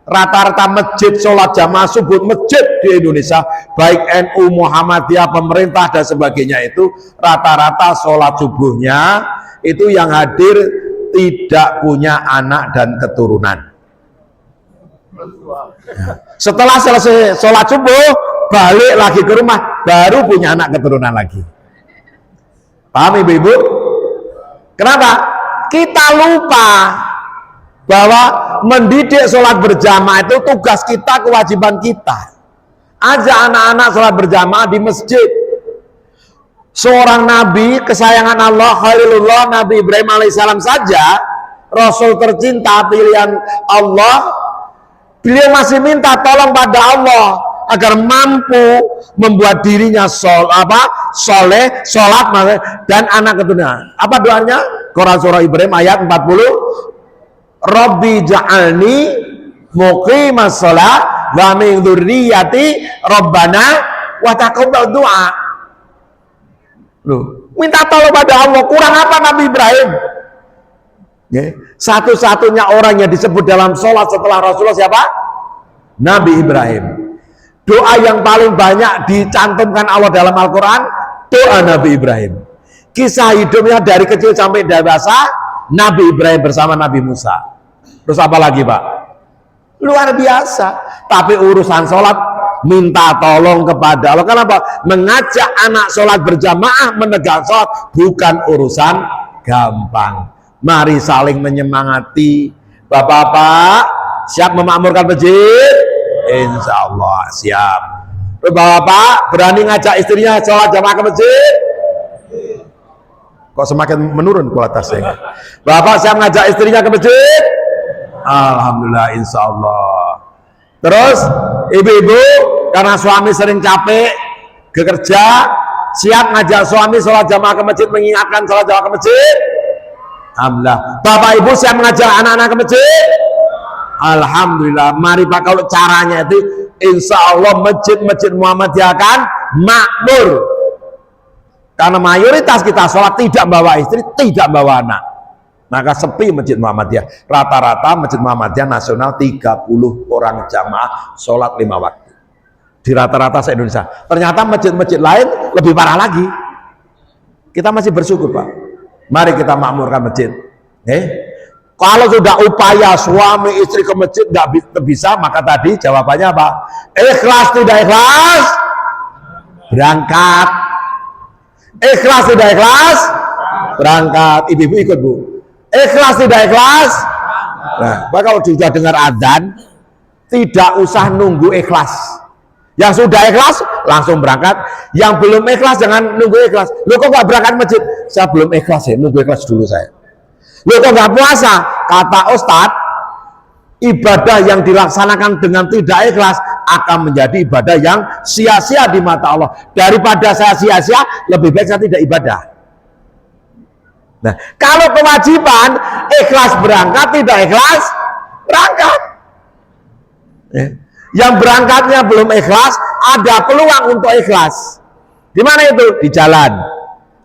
rata-rata masjid sholat jamaah subuh masjid di Indonesia, baik NU, Muhammadiyah, pemerintah dan sebagainya, itu rata-rata sholat subuhnya itu yang hadir tidak punya anak dan keturunan. Setelah selesai sholat subuh balik lagi ke rumah, baru punya anak keturunan lagi. Paham ibu-ibu? Kenapa? Kita lupa bahwa mendidik sholat berjamaah itu tugas kita, kewajiban kita. Ajak anak-anak sholat berjamaah di masjid. Seorang nabi kesayangan Allah, Khalilullah, Nabi Ibrahim alaihissalam saja, Rasul tercinta pilihan Allah, beliau masih minta tolong pada Allah agar mampu membuat dirinya soleh, sholat dan anak keturunan. Apa doanya? Quran surah Ibrahim ayat 40. Rabbi ja'alni muqimas shalah wa min dzurriyyati rabbana wa taqabbal du'a. Loh, minta tolong pada Allah. Kurang apa Nabi Ibrahim? Satu-satunya orang yang disebut dalam sholat setelah Rasulullah siapa? Nabi Ibrahim. Doa yang paling banyak dicantumkan Allah dalam Al-Quran, doa Nabi Ibrahim. Kisah hidupnya dari kecil sampai dewasa, Nabi Ibrahim bersama Nabi Musa. Terus apa lagi, Pak? Luar biasa. Tapi urusan sholat minta tolong kepada Allah. Kenapa? Mengajak anak sholat berjamaah, menegak sholat bukan urusan gampang. Mari saling menyemangati. Bapak-bapak siap memakmurkan masjid? Insya Allah siap. Bapak berani ngajak istrinya sholat jamaah ke masjid? Kok semakin menurun kualitasnya? Bapak siap ngajak istrinya ke masjid? Alhamdulillah, insya Allah. Terus ibu-ibu karena suami sering capek bekerja, siap ngajak suami sholat jamaah ke masjid, mengingatkan sholat jamaah ke masjid? Alhamdulillah. Bapak ibu siap mengajak anak-anak ke masjid? Alhamdulillah. Mari Pak, kalau caranya itu insya Allah masjid-masjid Muhammadiyah akan makmur. Karena mayoritas kita sholat tidak bawa istri, tidak bawa anak. Maka sepi masjid Muhammadiyah. Rata-rata masjid Muhammadiyah nasional 30 orang jamaah sholat 5 waktu. Di rata-rata se-Indonesia. Ternyata masjid-masjid lain lebih parah lagi. Kita masih bersyukur Pak. Mari kita makmurkan masjid. Kalau sudah upaya suami istri ke masjid nggak bisa, maka tadi jawabannya apa? Ikhlas tidak ikhlas, berangkat. Ikhlas tidak ikhlas, berangkat. Ibu-ibu ikut bu. Ikhlas tidak ikhlas. Nah, kalau sudah dengar adzan, tidak usah nunggu ikhlas. Yang sudah ikhlas langsung berangkat. Yang belum ikhlas jangan nunggu ikhlas. Lo kok nggak berangkat masjid? Saya belum ikhlas ya, nunggu ikhlas dulu saya. Lo kok nggak puasa? Kata Ustadz, ibadah yang dilaksanakan dengan tidak ikhlas akan menjadi ibadah yang sia-sia di mata Allah. Daripada saya sia-sia, lebih baik saya tidak ibadah. Nah, kalau kewajiban ikhlas berangkat, tidak ikhlas berangkat. Yang berangkatnya belum ikhlas, ada peluang untuk ikhlas. Di mana itu? Di jalan.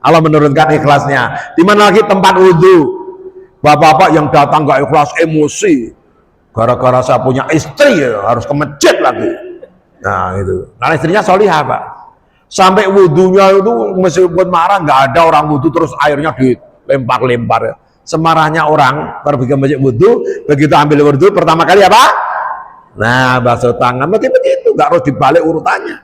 Allah menurunkan ikhlasnya. Di mana lagi? Tempat wudhu. Bapak-bapak yang datang gak ikhlas, emosi. Gara-gara saya punya istri, harus ke masjid lagi. Nah itu. Nah istrinya solihah Pak. Sampai wudhunya itu meskipun marah, nggak ada orang wudhu terus airnya dilempar-lempar. Semarahnya orang pergi ke masjid wudhu, begitu ambil wudhu pertama kali apa? Nah basuh tangan, begitu, nggak harus dibalik urutannya.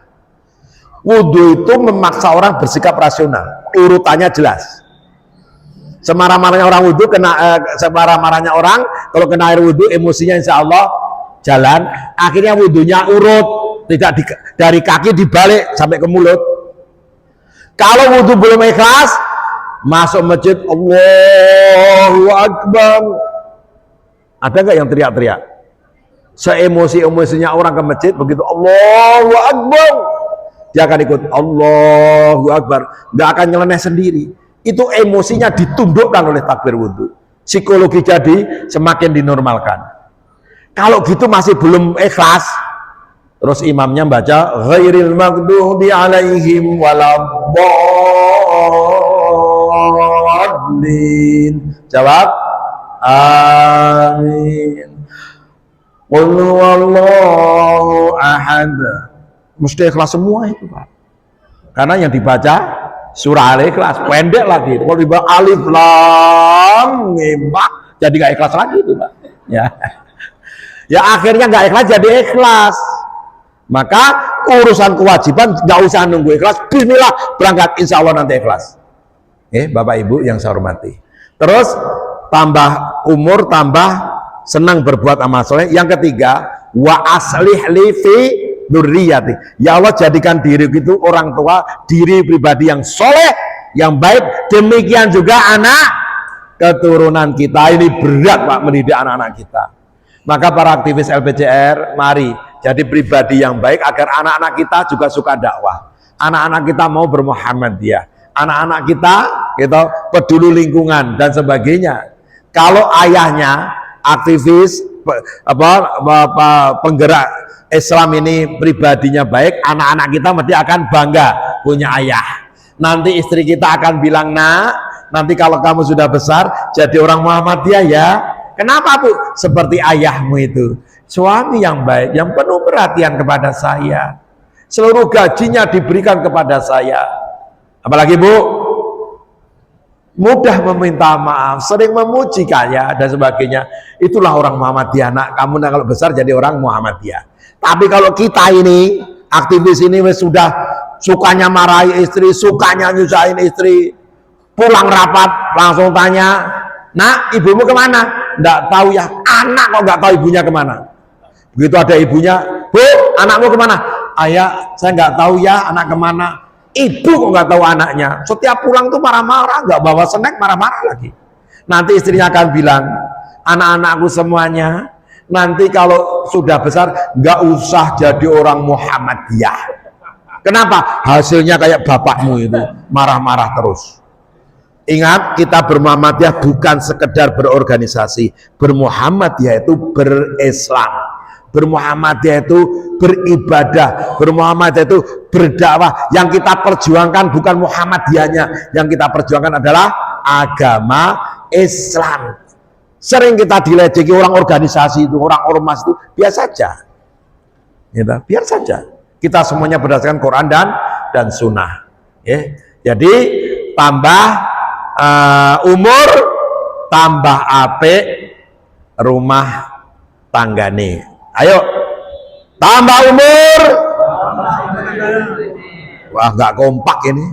Wudhu itu memaksa orang bersikap rasional, urutannya jelas. Semarah-marahnya orang wudhu, semarah-marahnya orang kalau kena air wudhu, emosinya insya Allah jalan. Akhirnya wudhunya urut, tidak dari kaki dibalik sampai ke mulut. Kalau wudhu belum ikhlas, masuk masjid Allahu Akbar, ada nggak yang teriak-teriak? Seemosi-emosinya orang ke masjid, begitu Allahu Akbar, dia akan ikut Allahu Akbar, nggak akan nyeleneh sendiri. Itu emosinya ditundukkan oleh takbir wudhu. Psikologi jadi semakin dinormalkan. Kalau gitu masih belum ikhlas, terus imamnya baca ghairil maghdubi alaihim waladdallin. Jawab amin. Qul huwallahu ahad. Mesti ikhlas semua itu Pak. Karena yang dibaca surah Al-Ikhlas, pendek lagi. Kalau dibaca alif lam mim, jadi nggak ikhlas lagi itu Pak. Ya akhirnya nggak ikhlas jadi ikhlas. Maka urusan kewajiban nggak usah nunggu ikhlas. Bismillah berangkat, insya Allah nanti ikhlas. Bapak Ibu yang saya hormati. Terus tambah umur, tambah senang berbuat amal soleh. Yang ketiga, wa aslih li fi dzurriyyati. Ya Allah jadikan diri itu orang tua, diri pribadi yang soleh, yang baik. Demikian juga anak keturunan kita. Ini berat Pak mendidik anak-anak kita. Maka para aktivis LPCR, mari jadi pribadi yang baik agar anak-anak kita juga suka dakwah. Anak-anak kita mau bermuhammadiyah. Anak-anak kita peduli lingkungan dan sebagainya. Kalau ayahnya aktivis penggerak Islam ini pribadinya baik, anak-anak kita mesti akan bangga punya ayah. Nanti istri kita akan bilang, nak, nanti kalau kamu sudah besar jadi orang Muhammadiyah ya. Kenapa Bu? Seperti ayahmu itu, suami yang baik, yang penuh perhatian kepada saya, seluruh gajinya diberikan kepada saya. Apalagi Bu, mudah meminta maaf, sering memuji kaya dan sebagainya. Itulah orang Muhammadiyah. Nak, kamu kalau besar jadi orang Muhammadiyah. Tapi kalau kita ini aktivis ini sudah sukanya marahi istri, sukanya nyusahin istri, pulang rapat langsung tanya, nak ibumu kemana? Nggak tahu ya. Anak kok nggak tahu ibunya kemana? Begitu ada ibunya, Bu, anakmu kemana? Ayah, saya nggak tahu ya anak kemana. Ibu kok nggak tahu anaknya. Setiap pulang tuh marah-marah, nggak bawa snack, marah-marah lagi. Nanti istrinya akan bilang, anak-anakku semuanya nanti kalau sudah besar nggak usah jadi orang Muhammadiyah. Kenapa? Hasilnya kayak bapakmu itu, marah-marah terus. Ingat, kita bermuhammadiyah bukan sekedar berorganisasi. Bermuhammadiyah itu berislam. Bermuhammadiyah itu beribadah. Bermuhammadiyah itu berdakwah. Yang kita perjuangkan bukan Muhammadiyahnya, yang kita perjuangkan adalah agama Islam. Sering kita dileceki orang organisasi itu, orang ormas itu, biar saja. Biar saja. Kita semuanya berdasarkan Quran dan Sunnah. Jadi tambah umur, tambah apik, rumah tanggane. Ayo, tambah umur. Wah, nggak kompak ini.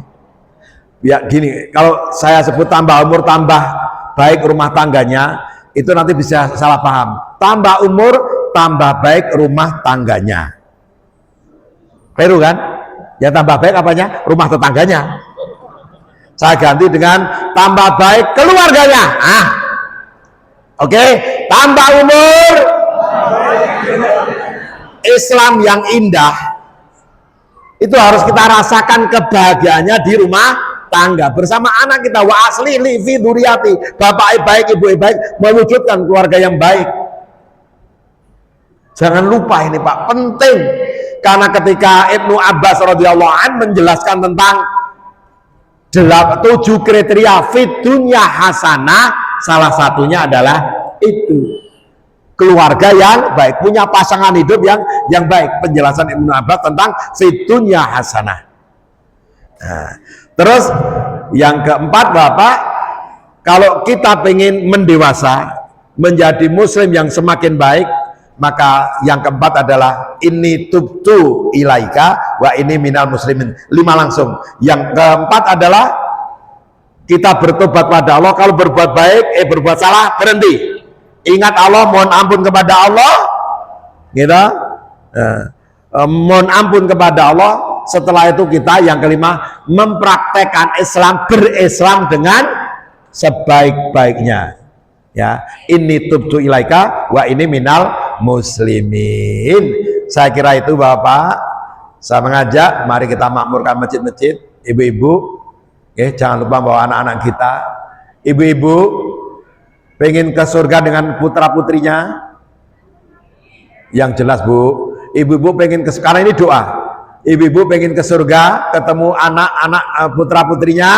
Ya gini, kalau saya sebut tambah umur, tambah baik rumah tangganya, itu nanti bisa salah paham. Tambah umur, tambah baik rumah tangganya. Keliru kan? Ya tambah baik apanya? Rumah tetangganya. Saya ganti dengan tambah baik keluarganya. Oke, tambah umur. Islam yang indah itu harus kita rasakan kebahagiaannya di rumah tangga bersama anak kita. Wa asli li fi dzurriyyati, bapak baik, ibu baik, mewujudkan keluarga yang baik. Jangan lupa ini Pak, penting. Karena ketika Ibnu Abbas radhiyallahu an menjelaskan tentang 7 kriteria fid dunya hasanah, salah satunya adalah itu. Keluarga yang baik, punya pasangan hidup yang baik. Penjelasan Ibnu Abbas tentang fid dunya hasanah. Nah, terus yang keempat Bapak, kalau kita ingin mendewasa menjadi muslim yang semakin baik, maka yang keempat adalah ini tubtu ilaika wa ini minal muslimin. 5 langsung. Yang keempat adalah kita bertobat pada Allah. Kalau berbuat baik, berbuat salah, berhenti. Ingat Allah, mohon ampun kepada Allah, gitu. Mohon ampun kepada Allah. Setelah itu kita yang kelima mempraktekkan Islam, berislam dengan sebaik-baiknya. Ya, ini tubtu ilaika wa ini minal muslimin. Saya kira itu Bapak. Saya mengajak, mari kita makmurkan masjid-masjid. Ibu-ibu, jangan lupa bawa anak-anak kita. Ibu-ibu pengen ke surga dengan putra-putrinya? Yang jelas Bu, ibu-ibu pengen ke, karena ini doa. Ibu-ibu pengen ke surga, ketemu anak-anak putra-putrinya?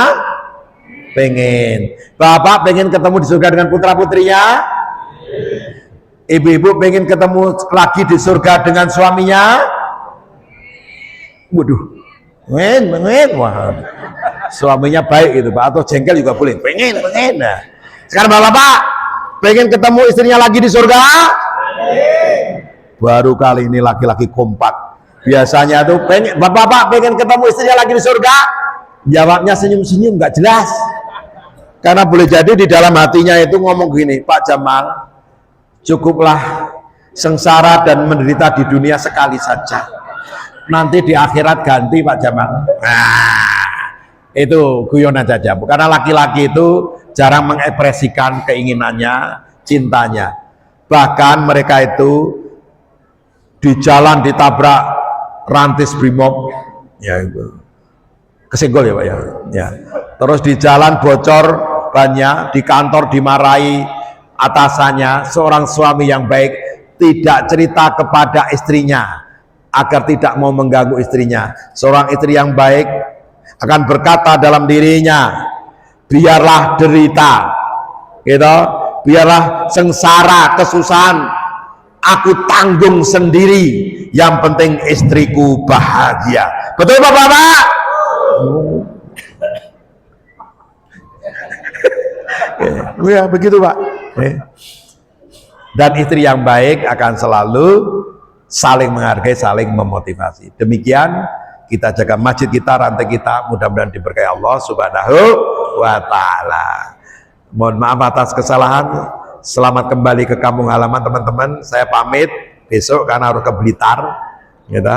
Pengen. Bapak pengen ketemu di surga dengan putra-putrinya? Ibu-ibu pengen ketemu lagi di surga dengan suaminya? Waduh, pengen. Wah, suaminya baik gitu Pak, atau jengkel juga boleh. Pengen. Nah, sekarang Bapak pengen ketemu istrinya lagi di surga? Baru kali ini laki-laki kompak. Biasanya tuh pengen, Bapak pengen ketemu istrinya lagi di surga? Jawabnya senyum-senyum, nggak jelas. Karena boleh jadi di dalam hatinya itu ngomong gini, Pak Jamal, cukuplah sengsara dan menderita di dunia sekali saja. Nanti di akhirat ganti Pak Jamal. Nah, itu guyonan saja. Karena laki-laki itu jarang mengekspresikan keinginannya, cintanya. Bahkan mereka itu di jalan ditabrak rantis brimob, ya itu kesenggol ya Pak ya. Ya. Terus di jalan bocor bannya, di kantor dimarahi atasannya. Seorang suami yang baik tidak cerita kepada istrinya agar tidak mau mengganggu istrinya. Seorang istri yang baik akan berkata dalam dirinya, biarlah derita, gitu, biarlah sengsara, kesusahan, aku tanggung sendiri. Yang penting istriku bahagia. Betul Bapak-bapak? Ya begitu Pak. Dan istri yang baik akan selalu saling menghargai, saling memotivasi. Demikian kita jaga masjid kita, rantai kita, mudah-mudahan diberkahi Allah Subhanahu wa Ta'ala. Mohon maaf atas kesalahan. Selamat kembali ke kampung halaman teman-teman. Saya pamit besok karena harus ke Blitar, gitu.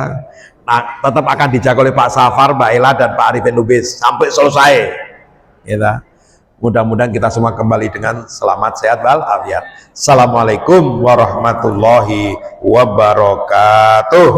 Nah, tetap akan dijaga oleh Pak Safar, Mbak Ella dan Pak Arifin Lubis sampai selesai, gitu. Mudah-mudahan kita semua kembali dengan selamat, sehat, walafiat. Assalamualaikum warahmatullahi wabarakatuh.